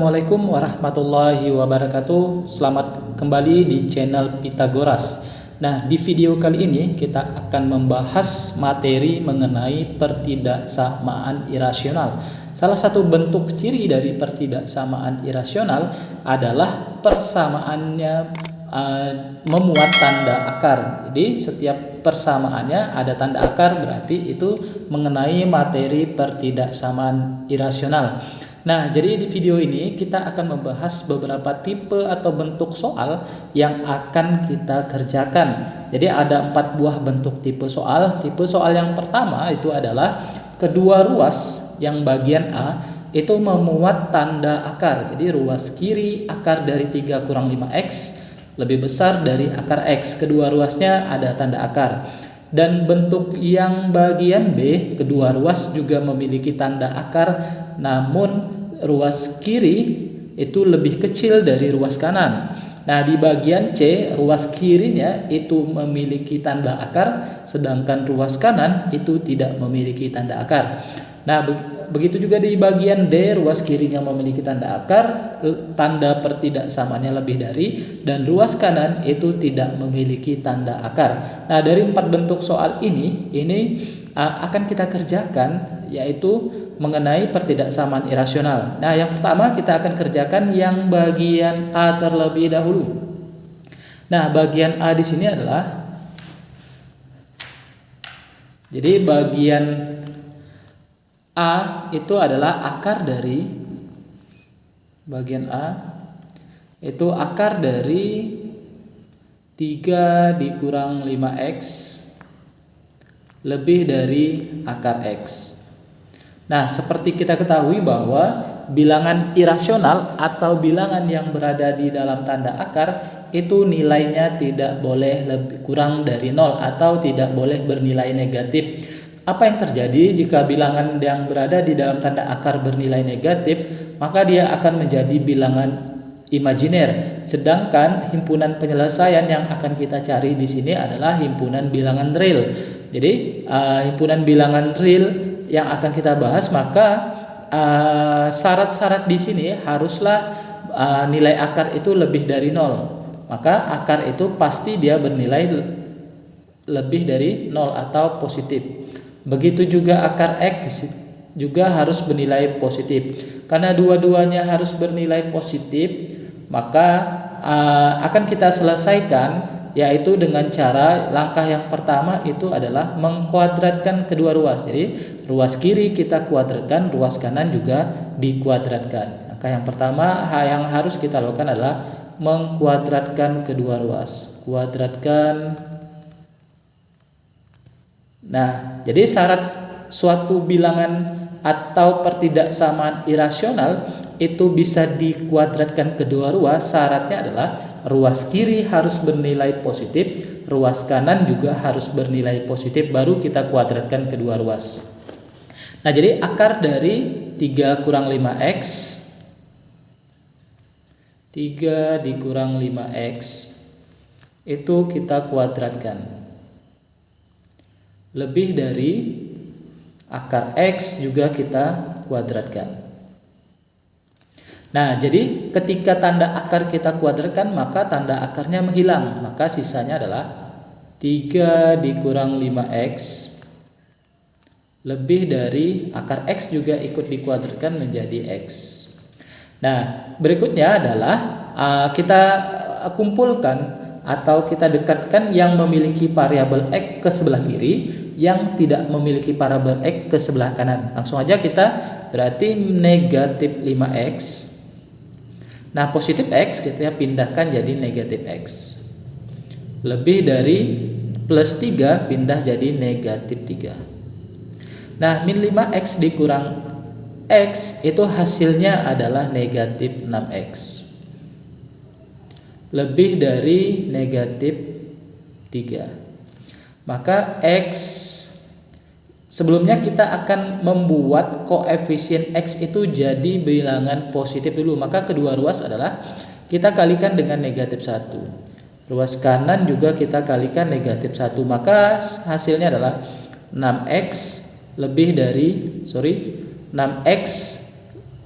Assalamualaikum warahmatullahi wabarakatuh. Selamat kembali di channel Pitagoras. Nah, di video kali ini kita akan membahas materi mengenai pertidaksamaan irasional. Salah satu bentuk ciri dari pertidaksamaan irasional adalah persamaannya memuat tanda akar. Jadi setiap persamaannya ada tanda akar, berarti itu mengenai materi pertidaksamaan irasional. Nah, jadi di video ini kita akan membahas beberapa tipe atau bentuk soal yang akan kita kerjakan. Jadi ada 4 buah bentuk tipe soal. Tipe soal yang pertama itu adalah kedua ruas yang bagian A itu memuat tanda akar. Jadi ruas kiri akar dari 3 kurang 5x lebih besar dari akar x. Kedua ruasnya ada tanda akar. Dan bentuk yang bagian B, kedua ruas juga memiliki tanda akar, namun ruas kiri itu lebih kecil dari ruas kanan. Nah, di bagian C, ruas kirinya itu memiliki tanda akar, sedangkan ruas kanan itu tidak memiliki tanda akar. Nah, begitu juga di bagian D, ruas kirinya memiliki tanda akar, tanda pertidaksamaannya lebih dari, dan ruas kanan itu tidak memiliki tanda akar. Nah, dari 4 bentuk soal ini akan kita kerjakan, yaitu mengenai pertidaksamaan irasional. Nah, yang pertama kita akan kerjakan yang bagian A terlebih dahulu. Nah, bagian A di sini adalah, jadi bagian A itu adalah akar dari, bagian A itu akar dari 3 dikurang 5x lebih dari akar x. Nah, seperti kita ketahui bahwa bilangan irasional atau bilangan yang berada di dalam tanda akar itu nilainya tidak boleh lebih kurang dari 0 atau tidak boleh bernilai negatif. Apa yang terjadi jika bilangan yang berada di dalam tanda akar bernilai negatif? Maka dia akan menjadi bilangan imajiner. Sedangkan himpunan penyelesaian yang akan kita cari di sini adalah himpunan bilangan real. Jadi himpunan bilangan real yang akan kita bahas, maka syarat-syarat di sini haruslah nilai akar itu lebih dari 0. Maka akar itu pasti dia bernilai lebih dari 0 atau positif. Begitu juga akar x juga harus bernilai positif. Karena dua-duanya harus bernilai positif, maka akan kita selesaikan yaitu dengan cara, langkah yang pertama itu adalah mengkuadratkan kedua ruas. Jadi ruas kiri kita kuadratkan, ruas kanan juga dikuadratkan. Langkah yang pertama yang harus kita lakukan adalah mengkuadratkan kedua ruas. Kuadratkan. Nah, jadi syarat suatu bilangan atau pertidaksamaan irasional itu bisa dikuadratkan kedua ruas. Syaratnya adalah ruas kiri harus bernilai positif, ruas kanan juga harus bernilai positif, baru kita kuadratkan kedua ruas. Nah, jadi akar dari 3 kurang 5x, 3 dikurang 5x itu kita kuadratkan. Lebih dari akar x juga kita kuadratkan. Nah, jadi ketika tanda akar kita kuadratkan, maka tanda akarnya menghilang. Maka sisanya adalah 3 dikurang 5x lebih dari akar x juga ikut dikuadratkan menjadi x. Nah, berikutnya adalah kita kumpulkan atau kita dekatkan yang memiliki variabel x ke sebelah kiri, yang tidak memiliki variabel x ke sebelah kanan. Langsung aja kita berarti negatif 5x. Nah, positif x kita pindahkan jadi negatif x. Lebih dari plus 3 pindah jadi negatif 3. Nah, min 5x dikurang x itu hasilnya adalah negatif 6x. Lebih dari negatif 3. Maka x, sebelumnya kita akan membuat koefisien x itu jadi bilangan positif dulu. Maka kedua ruas adalah kita kalikan dengan negatif 1. Ruas kanan juga kita kalikan negatif 1. Maka hasilnya adalah 6x lebih dari 6x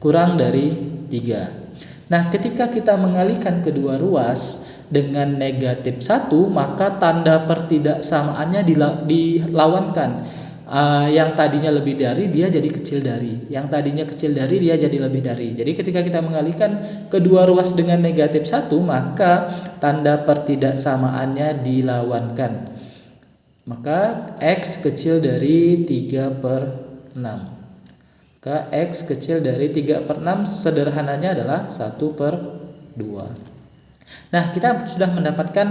kurang dari 3. Nah, ketika kita mengalihkan kedua ruas dengan negatif 1, maka tanda pertidaksamaannya dilawankan. Yang tadinya lebih dari dia jadi kecil dari, yang tadinya kecil dari dia jadi lebih dari. Jadi ketika kita mengalihkan kedua ruas dengan negatif 1, maka tanda pertidaksamaannya dilawankan. Maka X kecil dari 3/6. Maka X kecil dari 3/6 sederhananya adalah 1/2. Nah, kita sudah mendapatkan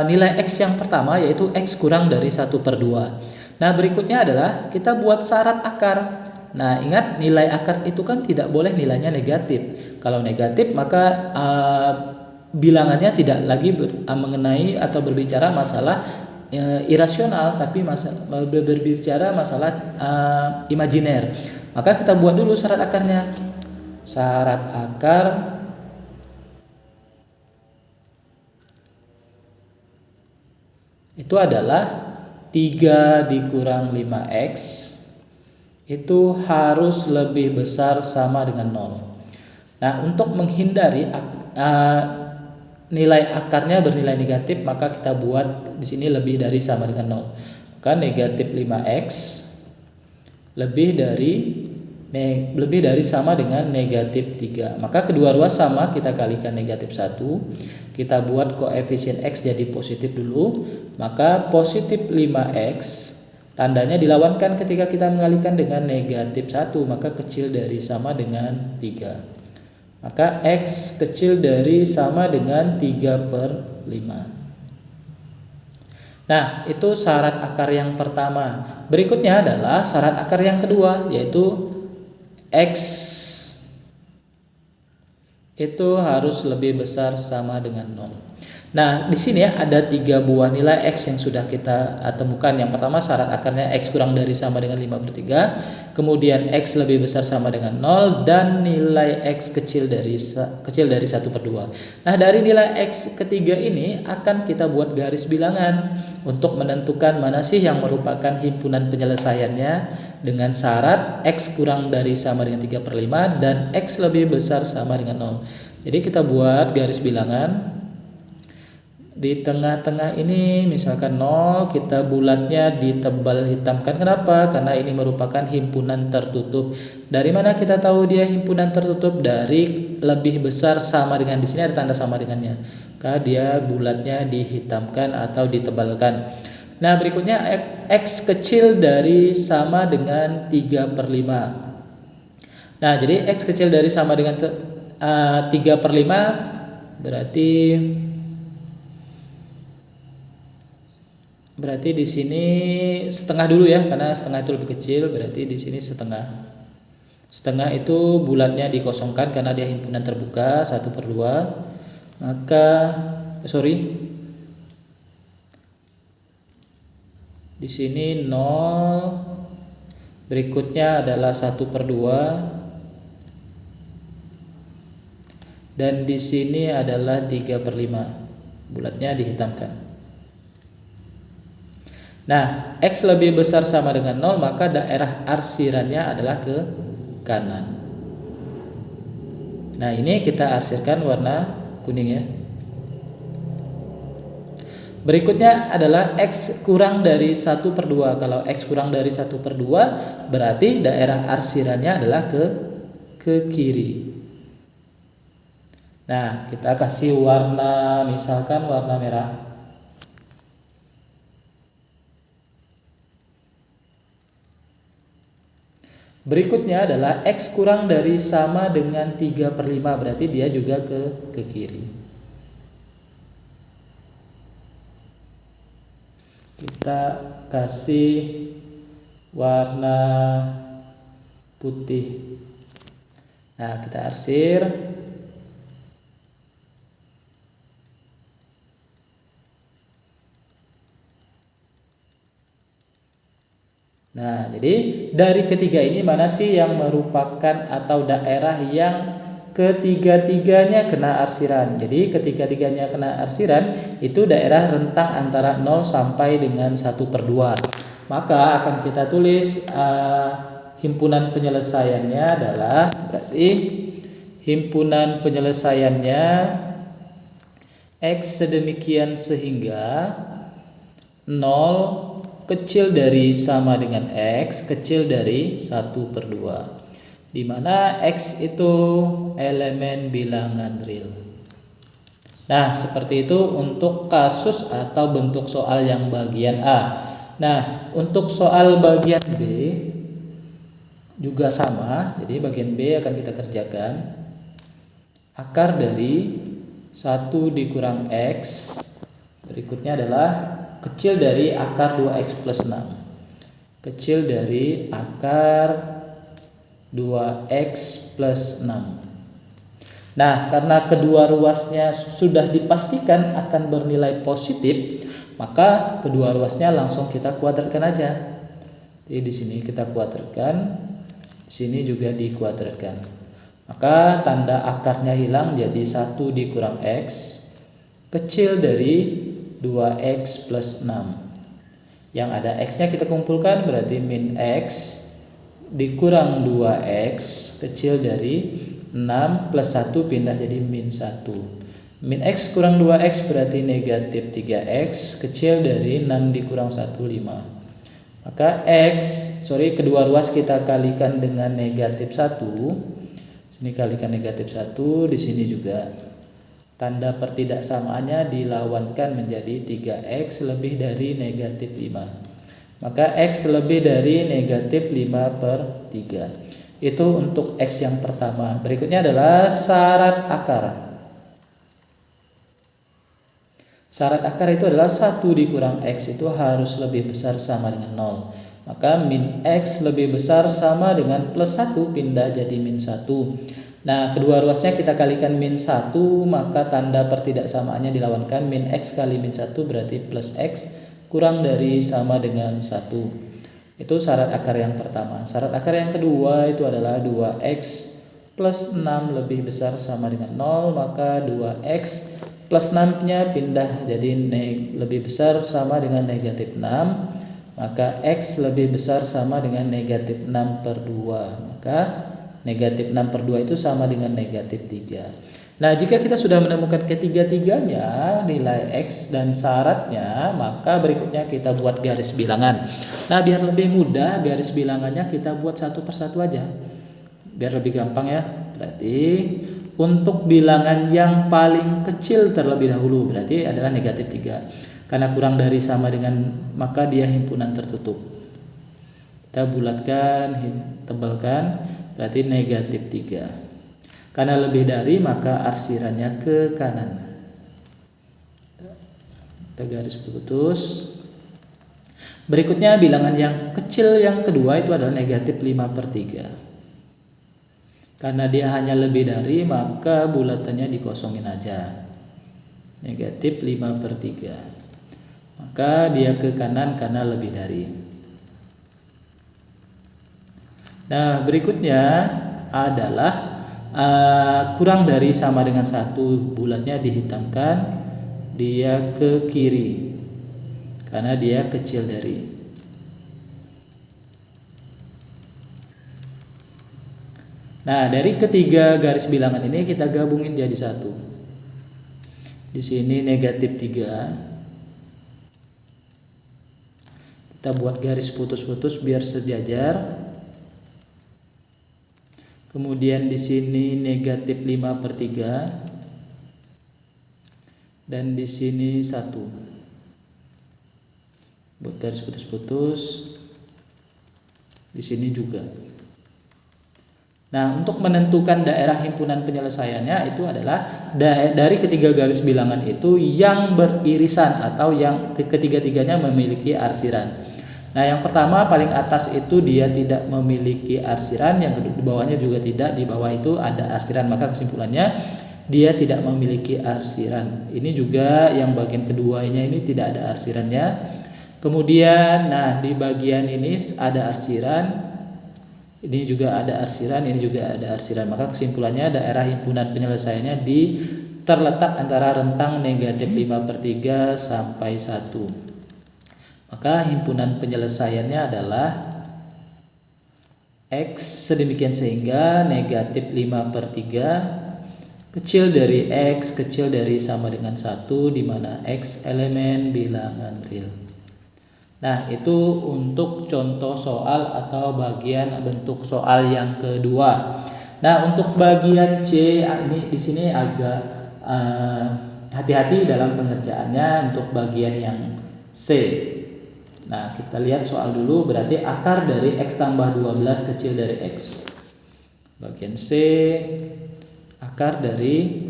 nilai X yang pertama, yaitu X kurang dari 1/2. Nah, berikutnya adalah kita buat syarat akar. Nah, ingat nilai akar itu kan tidak boleh nilainya negatif. Kalau negatif maka bilangannya tidak lagi mengenai atau berbicara masalah irasional, tapi berbicara masalah imajiner. Maka kita buat dulu syarat akarnya. Syarat akar itu adalah 3 dikurang 5X itu harus lebih besar sama dengan 0. Nah, untuk menghindari nilai akarnya bernilai negatif, maka kita buat di sini lebih dari sama dengan 0. Maka negatif 5X lebih dari sama dengan negatif 3. Maka kedua ruas sama, kita kalikan negatif 1. Kita buat koefisien X jadi positif dulu. Maka positif 5X tandanya dilawankan ketika kita mengalihkan dengan negatif 1. Maka kecil dari sama dengan 3. Maka X kecil dari sama dengan 3/5. Nah, itu syarat akar yang pertama. Berikutnya adalah syarat akar yang kedua, yaitu X itu harus lebih besar sama dengan 0. Nah, di sini ada 3 buah nilai X yang sudah kita temukan. Yang pertama syarat akarnya X kurang dari sama dengan 5/3, kemudian X lebih besar sama dengan 0, dan nilai X kecil dari 1/2. Nah, dari nilai X ketiga ini akan kita buat garis bilangan untuk menentukan mana sih yang merupakan himpunan penyelesaiannya dengan syarat X kurang dari sama dengan 3/5 dan X lebih besar sama dengan 0. Jadi kita buat garis bilangan. Di tengah-tengah ini misalkan 0, kita bulatnya ditebal hitamkan. Kenapa? Karena ini merupakan himpunan tertutup. Dari mana kita tahu dia himpunan tertutup? Dari lebih besar sama dengan, di sini ada tanda sama dengannya. Maka dia bulatnya dihitamkan atau ditebalkan. Nah, berikutnya X kecil dari sama dengan 3/5. Nah, jadi X kecil dari sama dengan 3/5 berarti di sini setengah dulu ya, karena setengah itu lebih kecil, berarti di sini setengah. Setengah itu bulatnya dikosongkan karena dia himpunan terbuka 1/2. Maka di sini 0, berikutnya adalah 1/2, dan di sini adalah 3/5. Bulatnya dihitamkan. Nah, X lebih besar sama dengan 0, maka daerah arsirannya adalah ke kanan. Nah, ini kita arsirkan warna kuning ya. Berikutnya adalah X kurang dari 1/2. Kalau X kurang dari 1/2 berarti daerah arsirannya adalah ke kiri. Nah, kita kasih warna, misalkan warna merah. Berikutnya adalah X kurang dari sama dengan 3/5, berarti dia juga ke kiri. Kita kasih warna putih. Nah, kita arsir. Nah, jadi dari ketiga ini mana sih yang merupakan atau daerah yang ketiga-tiganya kena arsiran? Jadi ketiga-tiganya kena arsiran itu daerah rentang antara 0 sampai dengan 1/2. Maka akan kita tulis himpunan penyelesaiannya adalah, berarti himpunan penyelesaiannya X sedemikian sehingga 0 kecil dari sama dengan X kecil dari 1/2, di mana X itu elemen bilangan real. Nah, seperti itu untuk kasus atau bentuk soal yang bagian A. Nah, untuk soal bagian B juga sama. Jadi bagian B akan kita kerjakan. Akar dari 1 dikurang X berikutnya adalah kecil dari akar 2X plus 6. Kecil dari akar 2X plus 6. Nah, karena kedua ruasnya sudah dipastikan akan bernilai positif, maka kedua ruasnya langsung kita kuadratkan aja. Jadi di sini kita kuadratkan, di sini juga dikuadratkan. Maka tanda akarnya hilang jadi 1 dikurang X kecil dari 2X plus 6. Yang ada X-nya kita kumpulkan berarti min X dikurang 2X kecil dari 6 plus 1 pindah jadi min 1. Min X kurang 2X berarti negatif 3X kecil dari 6 dikurang 1, 5. Maka kedua ruas kita kalikan dengan negatif 1. Sini kalikan negatif 1, di sini juga. Tanda pertidaksamaannya dilawankan menjadi 3X lebih dari negatif 5. Maka X lebih dari negatif 5/3. Itu untuk X yang pertama. Berikutnya adalah syarat akar. Syarat akar itu adalah 1 dikurang X itu harus lebih besar sama dengan 0. Maka min X lebih besar sama dengan plus 1 pindah jadi min 1. Nah, kedua ruasnya kita kalikan min 1, maka tanda pertidaksamaannya dilawankan. Min X kali min 1 berarti plus X kurang dari sama dengan 1. Itu syarat akar yang pertama. Syarat akar yang kedua itu adalah 2X plus 6 lebih besar sama dengan 0. Maka 2X plus 6-nya pindah jadi lebih besar sama dengan negatif 6. Maka X lebih besar sama dengan negatif 6/2. Maka negatif 6/2 itu sama dengan negatif 3. Nah, jika kita sudah menemukan ketiga-tiganya nilai X dan syaratnya, maka berikutnya kita buat garis bilangan. Nah, biar lebih mudah garis bilangannya kita buat satu persatu aja, biar lebih gampang ya. Berarti untuk bilangan yang paling kecil terlebih dahulu berarti adalah negatif 3. Karena kurang dari sama dengan, maka dia himpunan tertutup. Kita bulatkan, tebalkan, berarti negatif 3. Karena lebih dari, maka arsirannya ke kanan. Kita garis putus. Berikutnya bilangan yang kecil yang kedua itu adalah negatif 5/3. Karena dia hanya lebih dari, maka bulatannya dikosongin aja. Negatif 5/3. Maka dia ke kanan karena lebih dari. Nah, berikutnya adalah kurang dari sama dengan 1, bulatnya dihitamkan, dia ke kiri karena dia kecil dari. Nah, dari ketiga garis bilangan ini kita gabungin jadi satu. Di sini negatif 3. Kita buat garis putus-putus biar sejajar. Kemudian di sini negatif 5/3 dan di sini 1. Buat garis putus-putus. Di sini juga. Nah, untuk menentukan daerah himpunan penyelesaiannya itu adalah dari ketiga garis bilangan itu yang beririsan atau yang ketiga-tiganya memiliki arsiran. Nah, yang pertama paling atas itu dia tidak memiliki arsiran, yang kedua di bawahnya juga tidak, di bawah itu ada arsiran, maka kesimpulannya dia tidak memiliki arsiran. Ini juga yang bagian keduanya ini tidak ada arsirannya. Kemudian nah di bagian ini ada arsiran, ini juga ada arsiran, ini juga ada arsiran, maka kesimpulannya daerah himpunan penyelesaiannya terletak antara rentang negatif 5/3 sampai 1. Maka himpunan penyelesaiannya adalah X sedemikian sehingga negatif 5/3 kecil dari X kecil dari sama dengan 1, di mana X elemen bilangan real. Nah, itu untuk contoh soal atau bagian bentuk soal yang kedua. Nah, untuk bagian C ini di sini agak hati-hati dalam pengerjaannya untuk bagian yang C. Nah, kita lihat soal dulu, berarti akar dari X tambah 12 kecil dari X. Bagian C, akar dari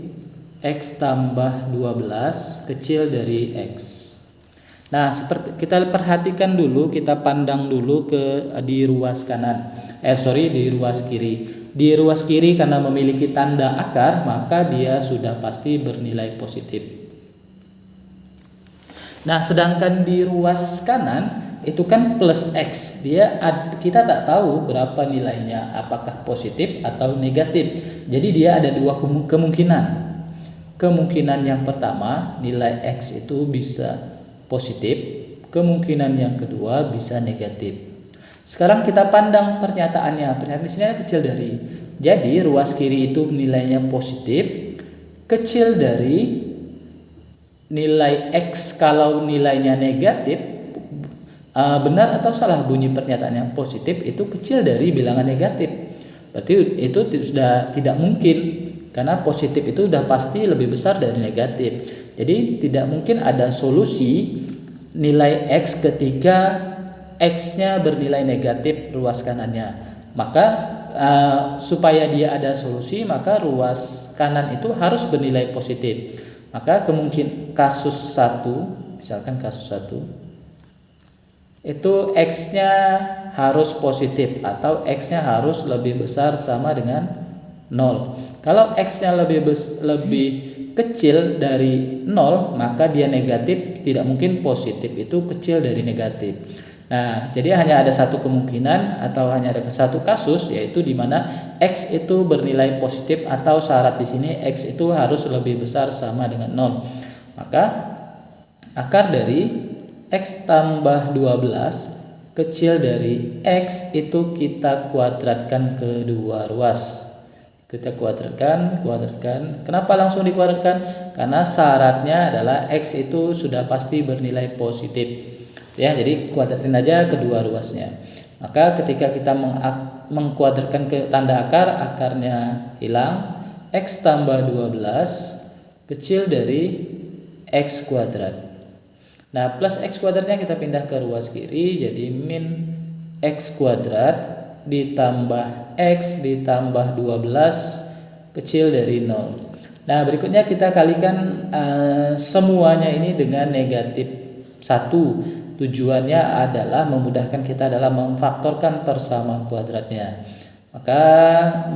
X tambah 12 kecil dari X. Nah, seperti kita perhatikan dulu, kita pandang dulu di ruas kanan. Di ruas kiri. Di ruas kiri karena memiliki tanda akar, maka dia sudah pasti bernilai positif. Nah, sedangkan di ruas kanan itu kan plus X. Kita tak tahu berapa nilainya, apakah positif atau negatif. Jadi dia ada dua kemungkinan. Kemungkinan yang pertama, nilai X itu bisa positif, kemungkinan yang kedua bisa negatif. Sekarang kita pandang pernyataannya. Pernyataan di sini kecil dari. Jadi ruas kiri itu nilainya positif, kecil dari nilai X kalau nilainya negatif. Benar atau salah bunyi pernyataannya? Positif itu kecil dari bilangan negatif. Berarti itu sudah tidak mungkin, karena positif itu sudah pasti lebih besar dari negatif. Jadi tidak mungkin ada solusi nilai X ketika X-nya bernilai negatif ruas kanannya. Maka supaya dia ada solusi, maka ruas kanan itu harus bernilai positif. Maka kemungkinan kasus 1, misalkan kasus 1, itu X-nya harus positif atau X-nya harus lebih besar sama dengan 0. Kalau X-nya lebih kecil dari 0, maka dia negatif, tidak mungkin positif itu kecil dari negatif. Nah, jadi hanya ada satu kemungkinan atau hanya ada satu kasus, yaitu di mana X itu bernilai positif atau syarat di sini X itu harus lebih besar sama dengan 0. Maka akar dari X tambah 12 kecil dari X itu kita kuadratkan ke dua ruas. Kita kuadratkan. Kenapa langsung dikuadratkan? Karena syaratnya adalah X itu sudah pasti bernilai positif. Ya, jadi kuadratin aja kedua ruasnya. Maka ketika kita mengkuadratkan ke tanda akar, akarnya hilang. X tambah 12 kecil dari X kuadrat. Nah, plus X kuadratnya kita pindah ke ruas kiri, jadi min X kuadrat ditambah X ditambah 12 kecil dari 0. Nah, berikutnya kita kalikan semuanya ini dengan negatif 1. Tujuannya adalah memudahkan kita dalam memfaktorkan persamaan kuadratnya. Maka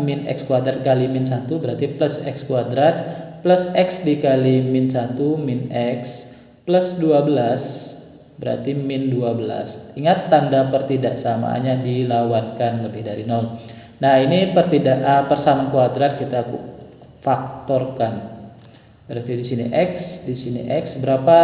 min X kuadrat kali min 1 berarti plus X kuadrat plus X dikali min 1 min X plus 12 berarti min 12. Ingat tanda pertidaksamaannya dilawankan lebih dari 0. Nah, ini persamaan kuadrat kita faktorkan. Berarti di sini X, berapa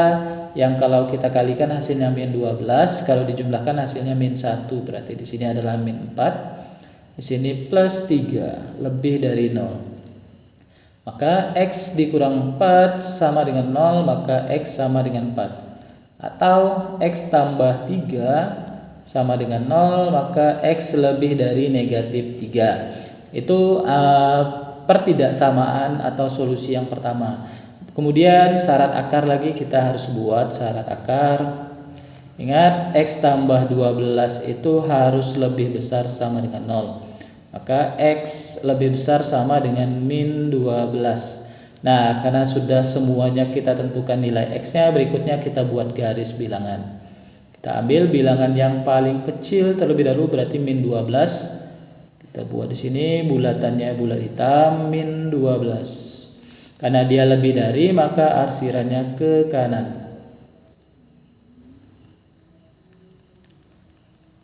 yang kalau kita kalikan hasilnya min 12, kalau dijumlahkan hasilnya min 1, berarti di sini adalah min 4. Di sini plus 3 lebih dari 0. Maka X dikurang 4 sama dengan 0, maka X sama dengan 4. Atau X tambah 3 sama dengan 0, maka X lebih dari negatif 3. Itu pertidaksamaan atau solusi yang pertama. Kemudian syarat akar lagi kita harus buat syarat akar. Ingat, X tambah 12 itu harus lebih besar sama dengan 0. Maka X lebih besar sama dengan min 12. Nah, karena sudah semuanya kita tentukan nilai X-nya, berikutnya kita buat garis bilangan. Kita ambil bilangan yang paling kecil terlebih dahulu, berarti min 12. Kita buat di sini bulatannya bulat hitam min 12. Karena dia lebih dari, maka arsirannya ke kanan.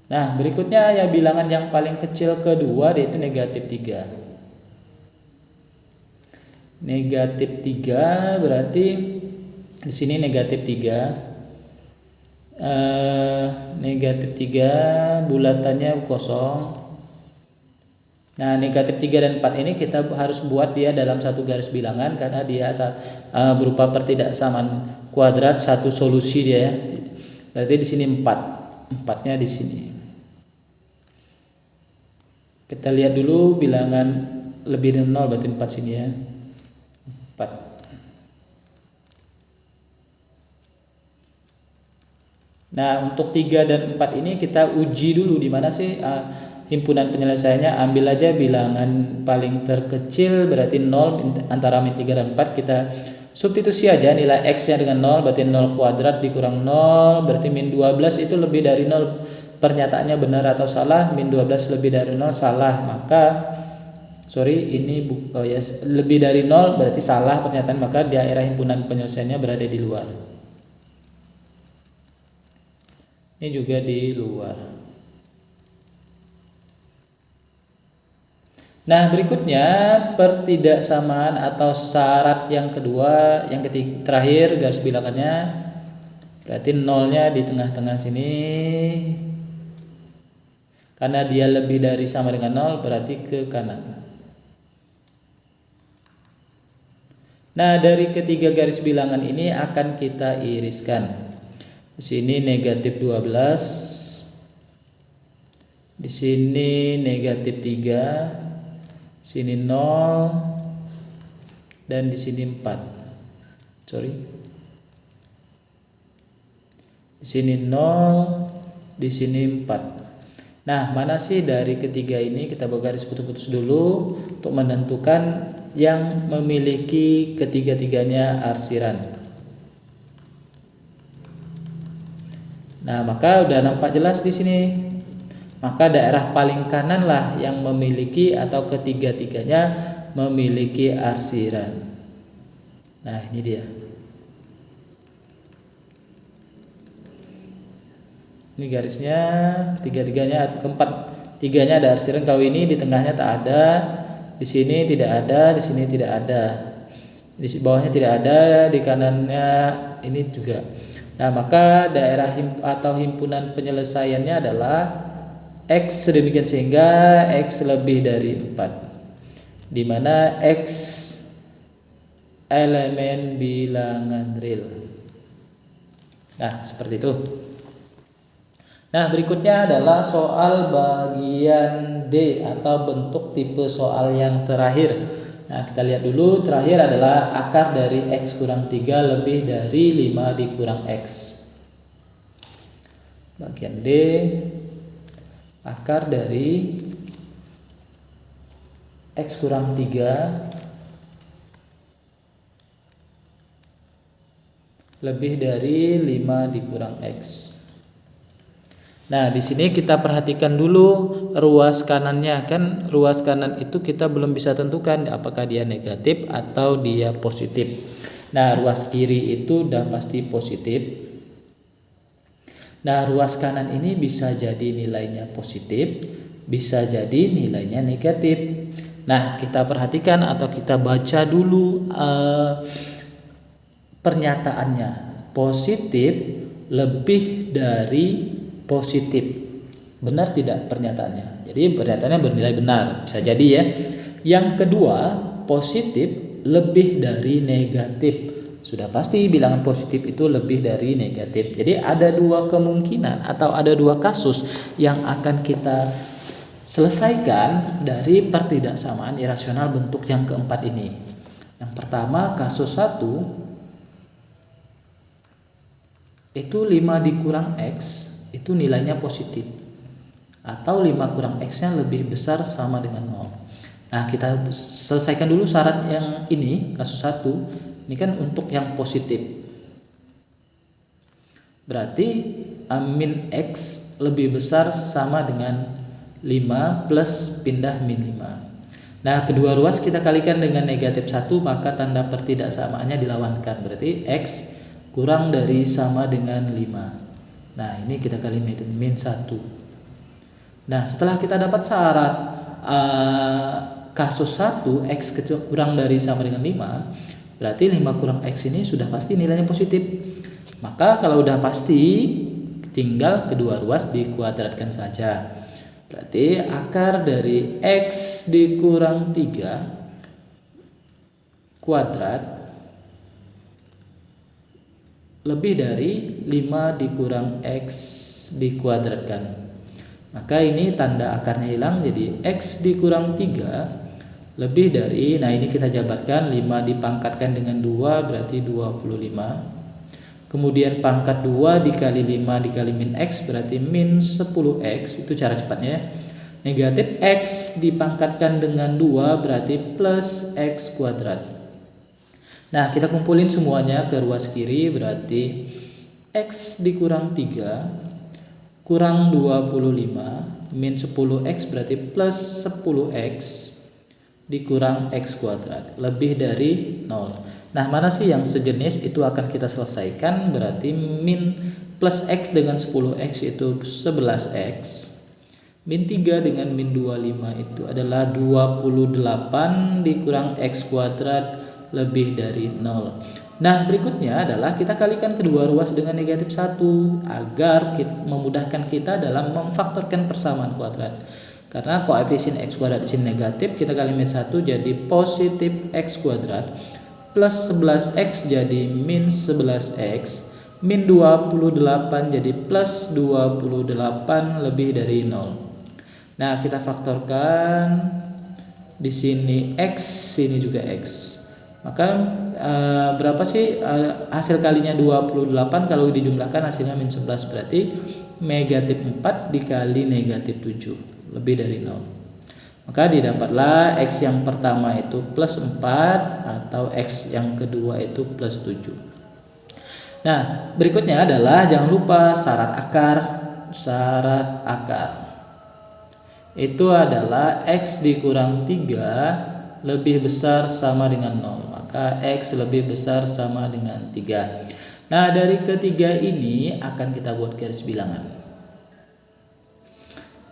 Nah, berikutnya ya bilangan yang paling kecil kedua, yaitu negatif 3. Negatif 3 berarti di sini negatif 3. Negatif 3 bulatannya kosong. Nah, negatif 3 dan 4 ini kita harus buat dia dalam satu garis bilangan karena dia berupa pertidaksamaan kuadrat satu solusi dia ya. Berarti di sini 4. 4-nya di sini. Kita lihat dulu bilangan lebih dari 0 berarti 4 sini ya. 4. Nah, untuk 3 dan 4 ini kita uji dulu di mana sih himpunan penyelesaiannya. Ambil aja bilangan paling terkecil berarti 0 antara min 3 dan 4. Kita substitusi aja nilai X nya dengan 0 berarti 0 kuadrat dikurang 0 berarti min 12 itu lebih dari 0. Pernyataannya benar atau salah? Min 12 lebih dari 0 salah. Maka lebih dari 0 berarti salah pernyataan, maka daerah himpunan penyelesaiannya berada di luar. Ini juga di luar. Nah, berikutnya pertidaksamaan atau syarat yang kedua, yang ketiga terakhir garis bilangannya. Berarti 0-nya di tengah-tengah sini. Karena dia lebih dari sama dengan 0 berarti ke kanan. Nah, dari ketiga garis bilangan ini akan kita iriskan. Di sini negatif 12. Di sini negatif 3. Sini 0 dan di sini 4. Di sini 0, di sini 4. Nah, mana sih dari ketiga ini? Kita buat garis putus-putus dulu untuk menentukan yang memiliki ketiga-tiganya arsiran. Nah, maka udah nampak jelas di sini. Maka daerah paling kanan lah yang memiliki atau ketiga-tiganya memiliki arsiran. Nah, ini dia. Ini garisnya ketiga-tiganya atau keempat tiganya ada arsiran. Kalau ini di tengahnya tak ada, di sini tidak ada, di sini tidak ada, di bawahnya tidak ada, di kanannya ini juga. Nah, maka daerah atau himpunan penyelesaiannya adalah X sedemikian sehingga X lebih dari 4, di mana X elemen bilangan real. Nah, seperti itu. Nah, berikutnya adalah soal bagian D atau bentuk tipe soal yang terakhir. Nah, kita lihat dulu. Terakhir adalah akar dari X kurang 3 lebih dari 5 dikurang X. Bagian D, akar dari X kurang 3 lebih dari 5 dikurang X. Nah, di sini kita perhatikan dulu ruas kanannya. Kan ruas kanan itu kita belum bisa tentukan apakah dia negatif atau dia positif. Nah, ruas kiri itu udah pasti positif. Nah, ruas kanan ini bisa jadi nilainya positif, bisa jadi nilainya negatif. Nah, kita perhatikan atau kita baca dulu pernyataannya. Positif lebih dari positif. Benar tidak pernyataannya? Jadi pernyataannya bernilai benar. Bisa jadi ya. Yang kedua, positif lebih dari negatif. Sudah pasti bilangan positif itu lebih dari negatif. Jadi ada dua kemungkinan atau ada dua kasus yang akan kita selesaikan dari pertidaksamaan irasional bentuk yang keempat ini. Yang pertama, kasus 1 itu 5 dikurang X itu nilainya positif, atau 5 kurang X nya lebih besar sama dengan 0. Nah, kita selesaikan dulu syarat yang ini, kasus 1. Ini kan untuk yang positif. Berarti min X lebih besar sama dengan 5 plus pindah min 5. Nah, kedua ruas kita kalikan dengan negatif 1, maka tanda pertidaksamaannya dilawankan. Berarti X kurang dari sama dengan 5. Nah, ini kita kali min 1. Nah, setelah kita dapat syarat kasus 1 X kurang dari sama dengan 5, berarti 5 kurang X ini sudah pasti nilainya positif. Maka kalau udah pasti, tinggal kedua ruas dikuadratkan saja. Berarti akar dari X dikurang 3 kuadrat lebih dari 5 dikurang X dikuadratkan. Maka ini tanda akarnya hilang, jadi X dikurang 3 lebih dari, nah ini kita jabarkan, 5 dipangkatkan dengan 2 berarti 25. Kemudian pangkat 2 dikali 5 dikali min X berarti min 10X, itu cara cepatnya. Negatif X dipangkatkan dengan 2 berarti plus X kuadrat. Nah, kita kumpulin semuanya ke ruas kiri, berarti X dikurang 3 kurang 25 min 10X berarti plus 10X dikurang X kuadrat lebih dari 0. Nah, mana sih yang sejenis, itu akan kita selesaikan. Berarti min plus X dengan 10X itu 11X. Min 3 dengan min 25 itu adalah 28 dikurang X kuadrat lebih dari 0. Nah, berikutnya adalah kita kalikan kedua ruas dengan negatif 1 agar memudahkan kita dalam memfaktorkan persamaan kuadrat. Karena koefisien X kuadrat di sini negatif, kita kali min 1 jadi positif X kuadrat. Plus 11X jadi min 11X, min 28 jadi plus 28 lebih dari 0. Nah, kita faktorkan di sini X, sini juga X. Maka berapa sih hasil kalinya 28? Kalau dijumlahkan hasilnya min 11, berarti negatif 4 dikali negatif 7 lebih dari 0. Maka didapatlah X yang pertama itu plus 4 atau X yang kedua itu plus 7. Nah, berikutnya adalah jangan lupa syarat akar. Syarat akar itu adalah X dikurang 3 lebih besar sama dengan 0. Maka X lebih besar sama dengan 3. Nah, dari ketiga ini akan kita buat garis bilangan.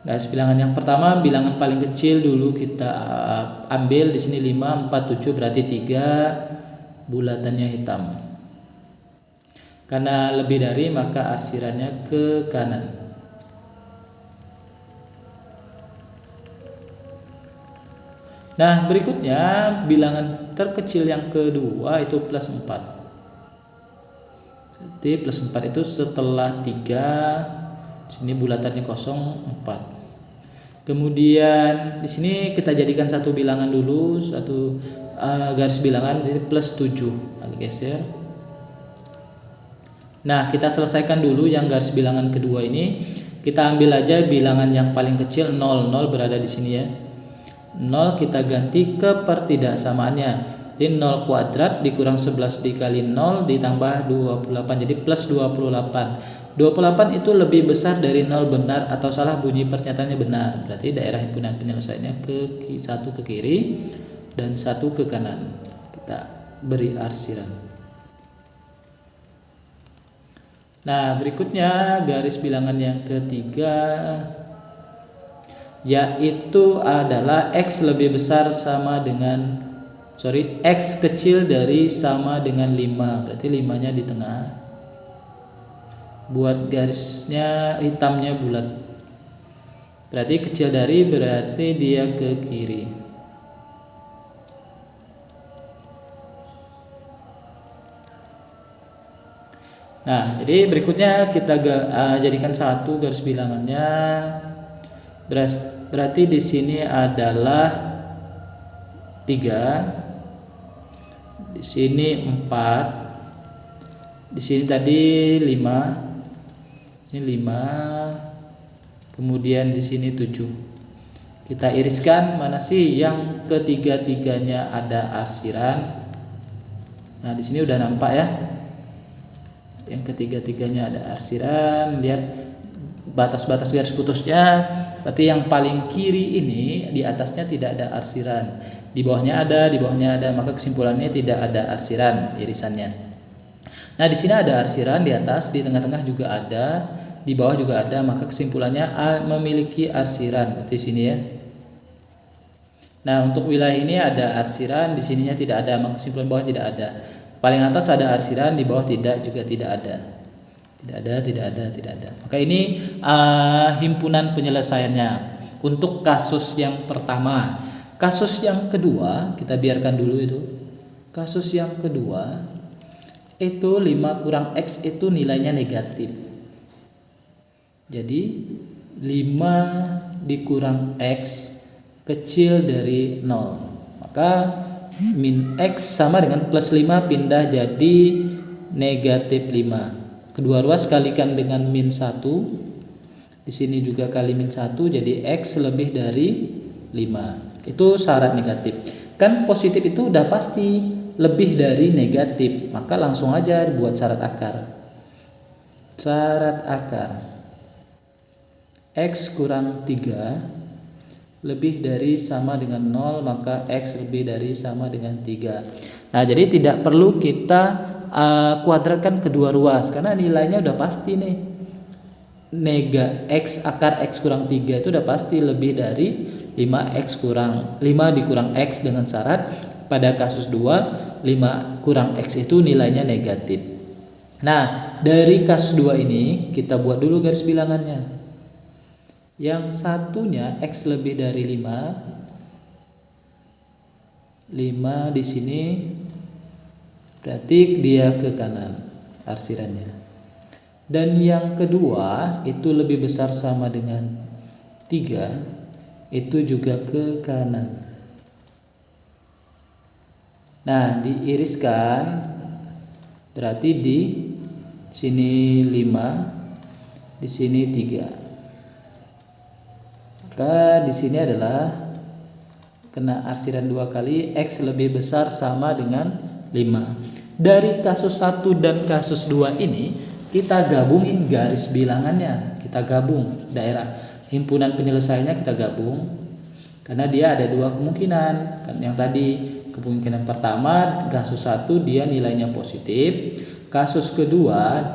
Garis bilangan yang pertama, bilangan paling kecil dulu kita ambil di sini 5, 4, 7 berarti 3 bulatannya hitam. Karena lebih dari maka arsirannya ke kanan. Nah, berikutnya bilangan terkecil yang kedua itu plus 4. Jadi plus 4 itu setelah 3, sini bulatannya kosong 4. Kemudian di sini kita jadikan satu bilangan dulu, satu garis bilangan, jadi plus 7. Agak geser. Nah, kita selesaikan dulu yang garis bilangan kedua ini. Kita ambil aja bilangan yang paling kecil 0, 0 berada di sini ya. 0 kita ganti ke pertidaksamaannya. Jadi 0 kuadrat dikurang 11 dikali 0 ditambah 28 jadi plus 28. 28 itu lebih besar dari 0 benar atau salah, bunyi pernyataannya benar. Berarti daerah himpunan penyelesaiannya satu ke kiri dan satu ke kanan. Kita beri arsiran. Nah, berikutnya garis bilangan yang ketiga yaitu adalah X lebih besar sama dengan X kecil dari sama dengan 5. Berarti 5-nya di tengah. Buat garisnya hitamnya bulat. Berarti kecil dari berarti dia ke kiri. Nah, jadi berikutnya kita jadikan satu garis bilangannya. Berarti di sini adalah 3. Di sini 4. Di sini tadi 5. Ini 5. Kemudian di sini 7. Kita iriskan mana sih yang ketiga-tiganya ada arsiran. Nah, di sini udah nampak ya. Yang ketiga-tiganya ada arsiran. Lihat batas-batas garis putusnya. Berarti yang paling kiri ini di atasnya tidak ada arsiran. Di bawahnya ada, di bawahnya ada. Maka kesimpulannya tidak ada arsiran irisannya. Nah, di sini ada arsiran di atas, di tengah-tengah juga ada, di bawah juga ada, maka kesimpulannya A memiliki arsiran di sini ya. Nah, untuk wilayah ini ada arsiran, di sininya tidak ada, maka kesimpulan bawah tidak ada. Paling atas ada arsiran, di bawah tidak, juga tidak ada. Tidak ada. Maka ini himpunan penyelesaiannya. untuk kasus yang pertama. Kasus yang kedua kita biarkan dulu itu. Kasus yang kedua itu 5 kurang X itu nilainya negatif. Jadi 5 dikurang X kecil dari 0. Maka min X sama dengan plus 5 pindah jadi negatif 5. Kedua ruas kalikan dengan min 1. Di sini juga kali min 1 jadi X lebih dari 5. Itu syarat negatif. Kan positif itu udah pasti lebih dari negatif, maka langsung aja buat syarat akar. Syarat akar X kurang 3 lebih dari sama dengan 0, maka X lebih dari sama dengan 3. Nah, jadi tidak perlu kita kuadratkan kedua ruas karena nilainya udah pasti nih. X akar X kurang 3 itu udah pasti lebih dari 5 dikurang X dengan syarat pada kasus 2 5 kurang X itu nilainya negatif. Nah, dari kasus 2 ini kita buat dulu garis bilangannya. Yang satunya X lebih dari 5 di sini berarti dia ke kanan arsirannya. Dan yang kedua itu lebih besar sama dengan 3, itu juga ke kanan. Nah, diiriskan berarti di sini 5, di sini 3. Maka di sini adalah kena arsiran 2 kali, X lebih besar sama dengan 5. Dari kasus 1 dan kasus 2 ini kita gabungin garis bilangannya. Kita gabung daerah himpunan penyelesaiannya, kita gabung karena dia ada 2 kemungkinan. Kan yang tadi kemungkinan pertama kasus 1 dia nilainya positif, kasus kedua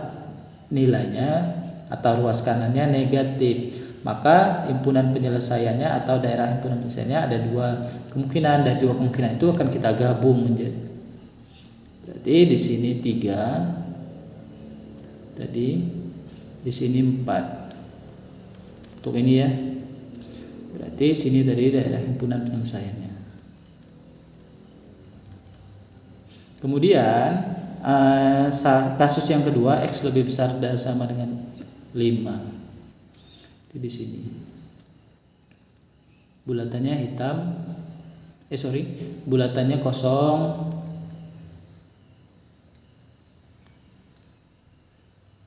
nilainya atau ruas kanannya negatif. Maka himpunan penyelesaiannya atau daerah himpunan penyelesaiannya ada 2 kemungkinan. Dari 2 kemungkinan itu akan kita gabung menjadi, berarti di sini 3, tadi di sini 4. Untuk ini ya, berarti sini dari daerah himpunan penyelesaiannya. Kemudian kasus yang kedua X lebih besar dan sama dengan 5. Di sini bulatannya hitam, bulatannya kosong,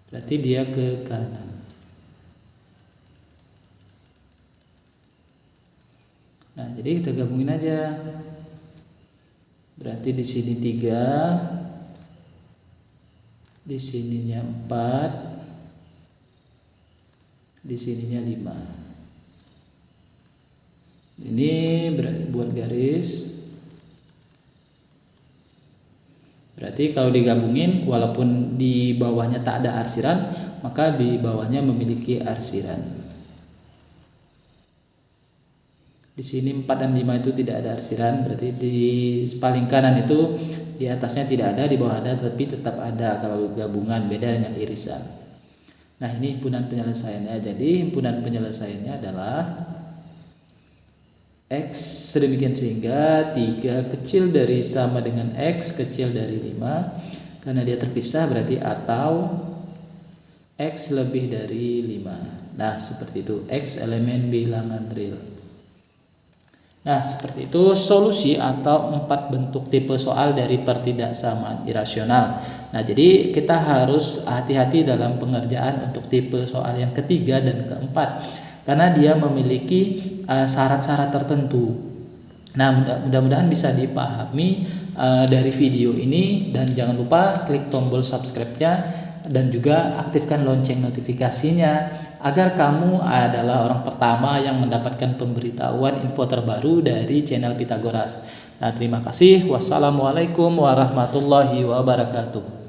berarti dia ke kanan. Nah, jadi kita gabungin aja. Berarti di sini 3, di sininya 4, di sininya 5. Ini buat garis. Berarti kalau digabungin walaupun di bawahnya tak ada arsiran, maka di bawahnya memiliki arsiran. Di sini 4 dan 5 itu tidak ada arsiran, berarti di paling kanan itu di atasnya tidak ada, di bawah ada, tapi tetap ada kalau gabungan, beda dengan irisan. Nah, ini himpunan penyelesaiannya. Jadi himpunan penyelesaiannya adalah X sedemikian sehingga 3 kecil dari sama dengan X kecil dari 5, karena dia terpisah berarti atau X lebih dari 5. Nah, seperti itu, X elemen bilangan real. Nah, seperti itu solusi atau 4 bentuk tipe soal dari pertidaksamaan irasional. Nah, jadi kita harus hati-hati dalam pengerjaan untuk tipe soal yang ketiga dan keempat, karena dia memiliki syarat-syarat tertentu. Nah, mudah-mudahan bisa dipahami dari video ini, dan jangan lupa klik tombol subscribe-nya dan juga aktifkan lonceng notifikasinya agar kamu adalah orang pertama yang mendapatkan pemberitahuan info terbaru dari channel Pitagoras. Nah, terima kasih. Wassalamualaikum warahmatullahi wabarakatuh.